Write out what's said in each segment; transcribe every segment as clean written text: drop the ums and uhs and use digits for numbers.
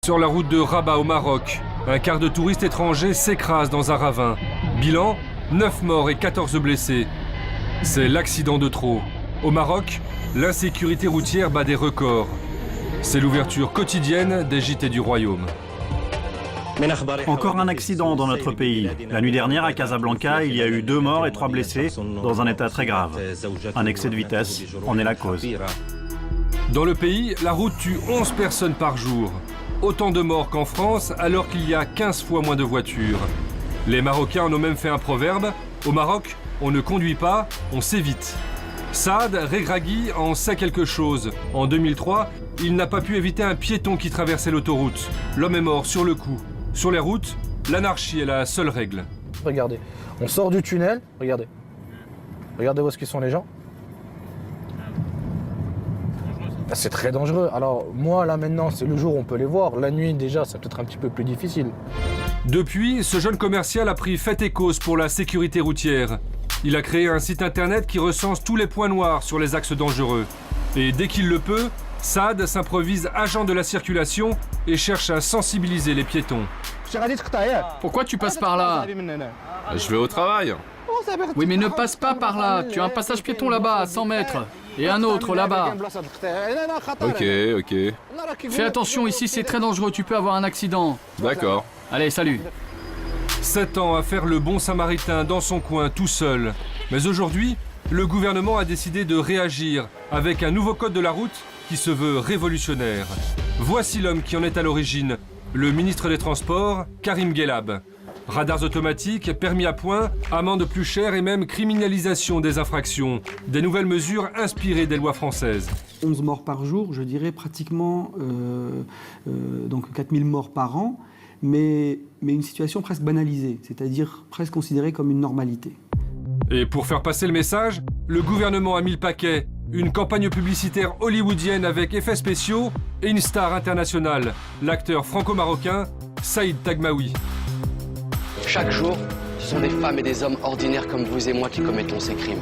Sur la route de Rabat au Maroc, un quart de touristes étrangers s'écrase dans un ravin. Bilan, 9 morts et 14 blessés. C'est l'accident de trop. Au Maroc, l'insécurité routière bat des records. C'est l'ouverture quotidienne des JT du Royaume. Encore un accident dans notre pays. La nuit dernière à Casablanca, il y a eu 2 morts et 3 blessés dans un état très grave. Un excès de vitesse en est la cause. Dans le pays, la route tue 11 personnes par jour. Autant de morts qu'en France, alors qu'il y a 15 fois moins de voitures. Les Marocains en ont même fait un proverbe. Au Maroc, on ne conduit pas, on s'évite. Saad Regragui en sait quelque chose. En 2003, il n'a pas pu éviter un piéton qui traversait l'autoroute. L'homme est mort sur le coup. Sur les routes, l'anarchie est la seule règle. Regardez, on sort du tunnel, regardez. Regardez où est-ce qu'ils sont les gens. C'est très dangereux. Alors moi là maintenant c'est le jour où on peut les voir. La nuit déjà c'est peut-être un petit peu plus difficile. Depuis, ce jeune commercial a pris fait et cause pour la sécurité routière. Il a créé un site internet qui recense tous les points noirs sur les axes dangereux. Et dès qu'il le peut, Saad s'improvise agent de la circulation et cherche à sensibiliser les piétons. Pourquoi tu passes par là? Je vais au travail. Oui, mais ne passe pas par là. Tu as un passage piéton là-bas, à 100 mètres. Et un autre là-bas. Ok. Fais attention, ici c'est très dangereux, tu peux avoir un accident. D'accord. Allez, salut. 7 ans à faire le bon samaritain dans son coin tout seul. Mais aujourd'hui, le gouvernement a décidé de réagir avec un nouveau code de la route qui se veut révolutionnaire. Voici l'homme qui en est à l'origine, le ministre des Transports, Karim Ghellab. Radars automatiques, permis à point, amendes plus chères et même criminalisation des infractions. Des nouvelles mesures inspirées des lois françaises. 11 morts par jour, je dirais pratiquement donc 4000 morts par an, mais une situation presque banalisée, c'est-à-dire presque considérée comme une normalité. Et pour faire passer le message, le gouvernement a mis le paquet. Une campagne publicitaire hollywoodienne avec effets spéciaux et une star internationale, l'acteur franco-marocain Saïd Tagmaoui. Chaque jour, ce sont des femmes et des hommes ordinaires comme vous et moi qui commettons ces crimes.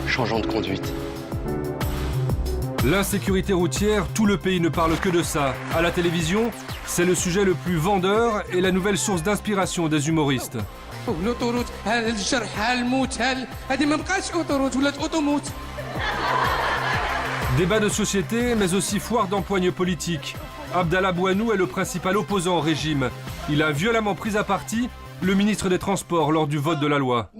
Changeons de conduite. L'insécurité routière, tout le pays ne parle que de ça. À la télévision, c'est le sujet le plus vendeur et la nouvelle source d'inspiration des humoristes. Débat de société, mais aussi foire d'empoigne politique. Abdallah Bouanou est le principal opposant au régime. Il a violemment pris à partie le ministre des Transports lors du vote de la loi.